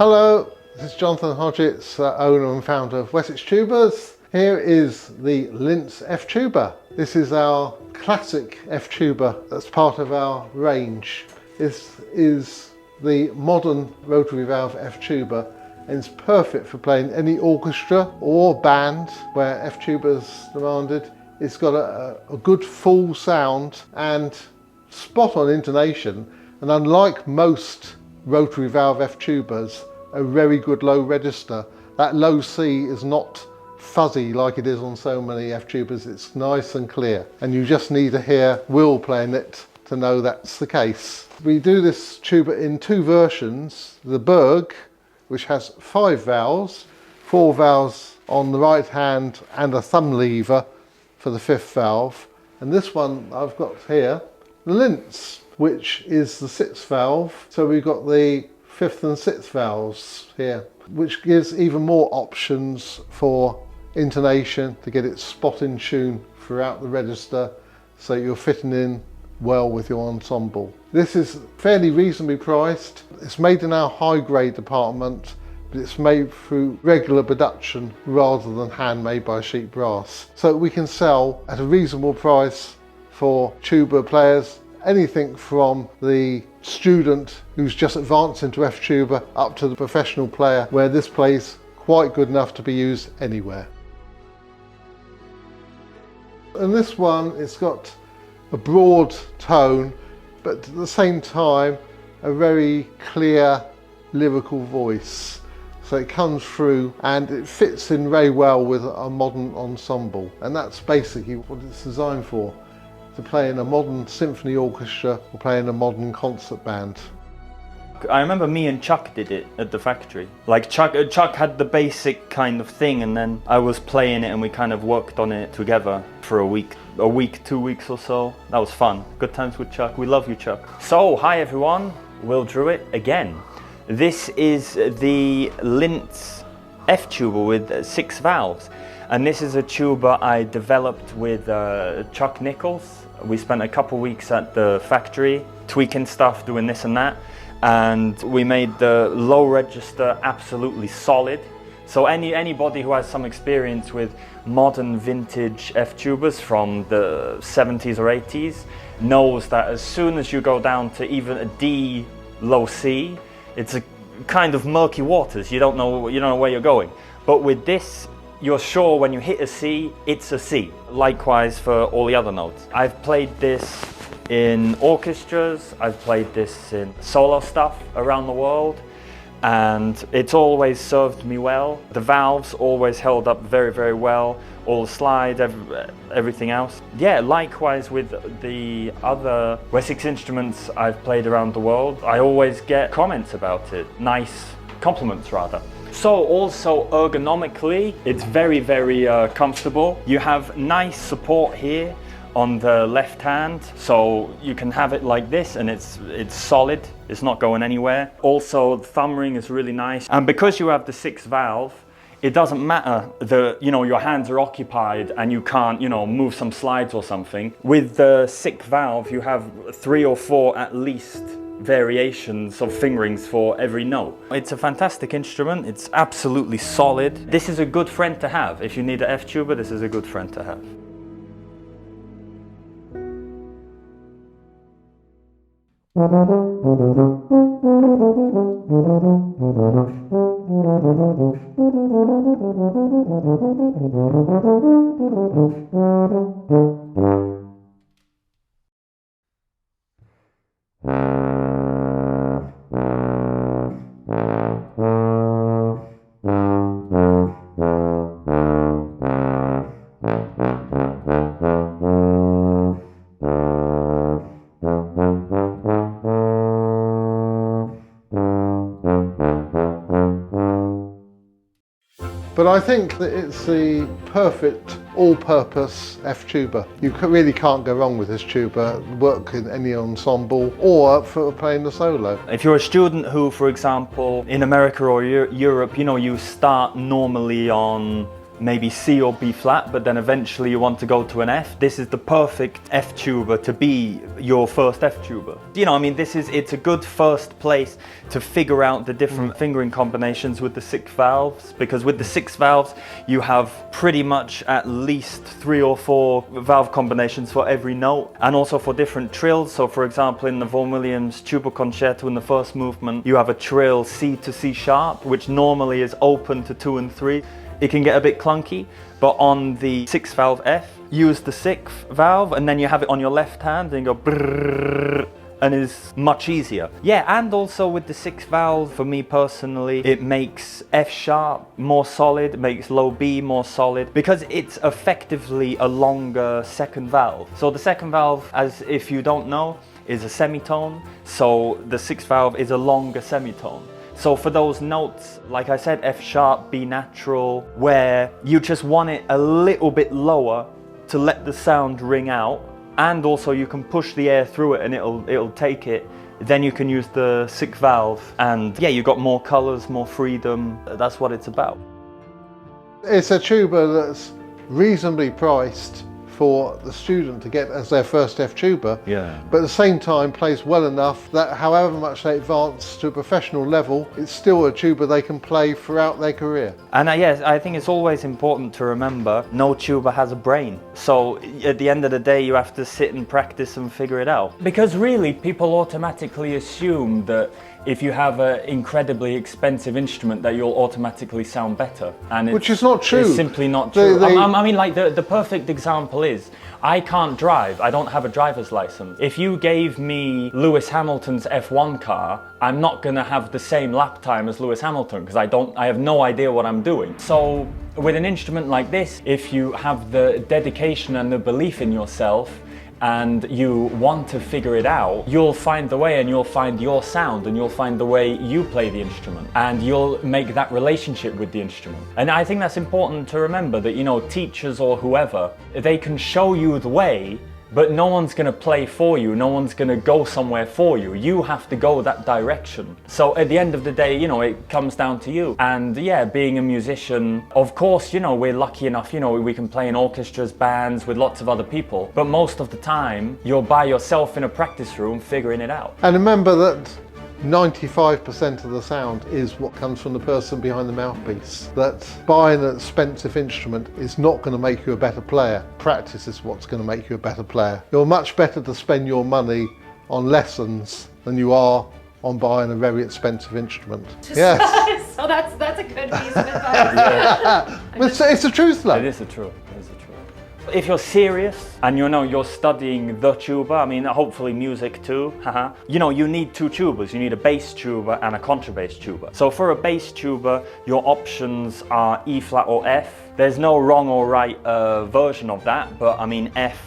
Hello, this is Jonathan Hodgetts, owner and founder of Wessex Tubas. Here is the Linz F Tuba. This is our classic F Tuba that's part of our range. This is the modern rotary valve F Tuba and it's perfect for playing any orchestra or band where F Tuba is demanded. It's got a good full sound and spot on intonation, and unlike most rotary valve F Tubas, a very good low register. That low C is not fuzzy like it is on so many F Tubas. It's nice and clear, and you just need to hear Will playing it to know that's the case. We do this tuba in two versions: the Berg, which has 5 valves, 4 valves on the right hand and a thumb lever for the 5th valve, and this one I've got here, the Linz, which is the 6th valve. So we've got the 5th and 6th valves here, which gives even more options for intonation to get it spot in tune throughout the register, so you're fitting in well with your ensemble. This is fairly reasonably priced. It's made in our high grade department, but it's made through regular production rather than handmade by sheet brass. So we can sell at a reasonable price for tuba players, anything from the student who's just advancing to F Tuba up to the professional player, where this plays quite good enough to be used anywhere. And this one, it's got a broad tone, but at the same time a very clear lyrical voice. So it comes through and it fits in very well with a modern ensemble, and that's basically what it's designed for, to play in a modern symphony orchestra or play in a modern concert band. I remember me and Chuck did it at the factory. Like Chuck had the basic kind of thing, and then I was playing it and we kind of worked on it together for a week, 2 weeks or so. That was fun. Good times with Chuck. We love you, Chuck. So, hi everyone, Will Druiett again. This is the Linz F Tuba with 6 valves. And this is a tuba I developed with Chuck Nichols. We spent a couple weeks at the factory tweaking stuff, doing this and that, and we made the low register absolutely solid. So anybody who has some experience with modern vintage F tubas from the 70s or 80s knows that as soon as you go down to even a D low C, it's a kind of murky waters. You don't know where you're going. But with this, you're sure when you hit a C, it's a C. Likewise for all the other notes. I've played this in orchestras, I've played this in solo stuff around the world, and it's always served me well. The valves always held up very, very well. All the slides, everything else. Yeah, likewise with the other Wessex instruments I've played around the world, I always get comments about it. Nice compliments, rather. So also ergonomically, it's very, very comfortable. You have nice support here on the left hand, so you can have it like this and it's solid, it's not going anywhere. Also, the thumb ring is really nice, and because you have the 6th valve, it doesn't matter that your hands are occupied and you can't move some slides or something. With the 6th valve, you have 3 or 4 at least variations of fingerings for every note. It's a fantastic instrument. It's absolutely solid. This is a good friend to have. If you need an F tuba, this is a good friend to have. But I think that it's the perfect all-purpose F tuba. You really can't go wrong with this tuba. Work in any ensemble or for playing the solo. If you're a student who, for example, in America or Europe, you start normally on maybe C or B flat, but then eventually you want to go to an F. This is the perfect F tuba to be your first F tuba. You know, I mean, it's a good first place to figure out the different fingering combinations with the 6 valves, because with the 6 valves, you have pretty much at least 3 or 4 valve combinations for every note, and also for different trills. So for example, in the Vaughan Williams tuba concerto, in the first movement, you have a trill C to C sharp, which normally is open to 2 and 3. It can get a bit clunky, but on the 6 valve F, use the 6th valve, and then you have it on your left hand, and you go brrrr, and is much easier. Yeah, and also with the 6th valve, for me personally, it makes F sharp more solid, it makes low B more solid, because it's effectively a longer 2nd valve. So the 2nd valve, as if you don't know, is a semitone, so the 6th valve is a longer semitone. So for those notes, like I said, F sharp, B natural, where you just want it a little bit lower to let the sound ring out, and also you can push the air through it and it'll take it. Then you can use the 6th valve, and yeah, you've got more colors, more freedom. That's what it's about. It's a tuba that's reasonably priced for the student to get as their first F tuba, but at the same time plays well enough that however much they advance to a professional level, it's still a tuba they can play throughout their career. And yes, I think it's always important to remember no tuba has a brain. So at the end of the day, you have to sit and practice and figure it out. Because really, people automatically assume that if you have an incredibly expensive instrument that you'll automatically sound better. And which is not true. It's simply not true. I mean, like the perfect example is, I can't drive, I don't have a driver's license. If you gave me Lewis Hamilton's F1 car, I'm not gonna have the same lap time as Lewis Hamilton, because I have no idea what I'm doing. So with an instrument like this, if you have the dedication and the belief in yourself, and you want to figure it out, you'll find the way, and you'll find your sound, and you'll find the way you play the instrument, and you'll make that relationship with the instrument. And I think that's important to remember, that, you know, teachers or whoever, they can show you the way, but no one's gonna play for you, no one's gonna go somewhere for you. You have to go that direction. So at the end of the day, you know, it comes down to you. And yeah, being a musician, of course, you know, we're lucky enough, you know, we can play in orchestras, bands with lots of other people, but most of the time, you're by yourself in a practice room figuring it out. And remember that 95% of the sound is what comes from the person behind the mouthpiece. That buying an expensive instrument is not going to make you a better player. Practice is what's going to make you a better player. You're much better to spend your money on lessons than you are on buying a very expensive instrument. Yes. So that's a good piece of advice. But it's the truth, though. It is the truth. It is the truth. If you're serious and you know you're studying the tuba, I mean hopefully music too, you know, you need 2 tubas. You need a bass tuba and a contrabass tuba. So for a bass tuba, your options are E flat or F. There's no wrong or right version of that, but I mean F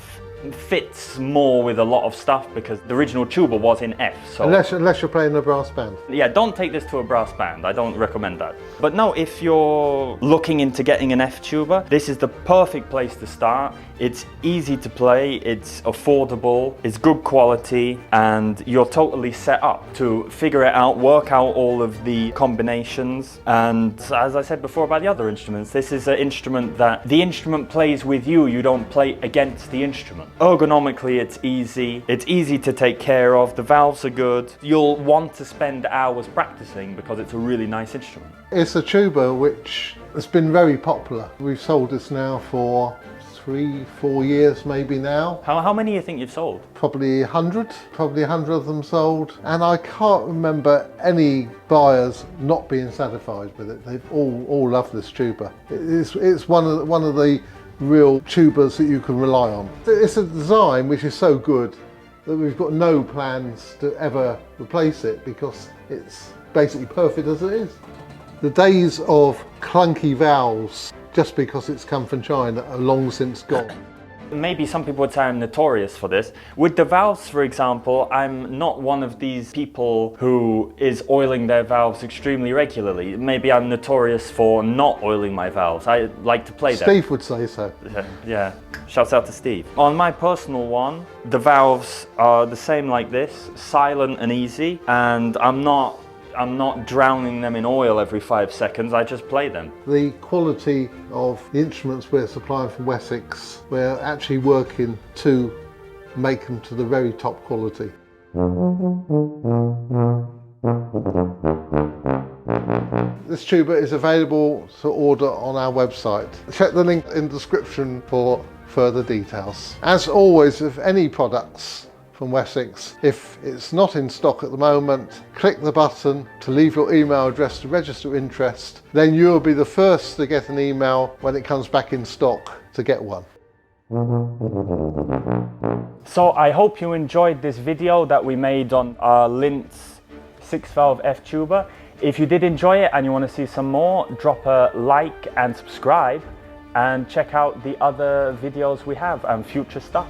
fits more with a lot of stuff because the original tuba was in F. So unless you're playing in a brass band. Yeah, don't take this to a brass band. I don't recommend that. But no, if you're looking into getting an F tuba, this is the perfect place to start. It's easy to play, it's affordable, it's good quality, and you're totally set up to figure it out, work out all of the combinations. And as I said before about the other instruments, this is an instrument that the instrument plays with you, you don't play against the instrument. Ergonomically, it's easy to take care of, the valves are good. You'll want to spend hours practicing because it's a really nice instrument. It's a tuba which has been very popular. We've sold this now for 3-4 years maybe now. How many do you think you've sold? Probably 100 of them sold. And I can't remember any buyers not being satisfied with it. They've all loved this tuba. It's one of the real tubas that you can rely on. It's a design which is so good that we've got no plans to ever replace it because it's basically perfect as it is. The days of clunky valves just because it's come from China are long since gone. Maybe some people would say I'm notorious for this. With the valves, for example, I'm not one of these people who is oiling their valves extremely regularly. Maybe I'm notorious for not oiling my valves. I like to play them. Steve would say so. Yeah, shouts out to Steve. On my personal one, the valves are the same like this, silent and easy, and I'm not I'm not drowning them in oil every 5 seconds, I just play them. The quality of the instruments we're supplying from Wessex, we're actually working to make them to the very top quality. This tuba is available to order on our website. Check the link in the description for further details. As always with any products from Wessex, if it's not in stock at the moment, click the button to leave your email address to register interest. Then you'll be the first to get an email when it comes back in stock to get one. So I hope you enjoyed this video that we made on our Linz 6-valve F tuba. If you did enjoy it and you want to see some more, drop a like and subscribe, and check out the other videos we have and future stuff.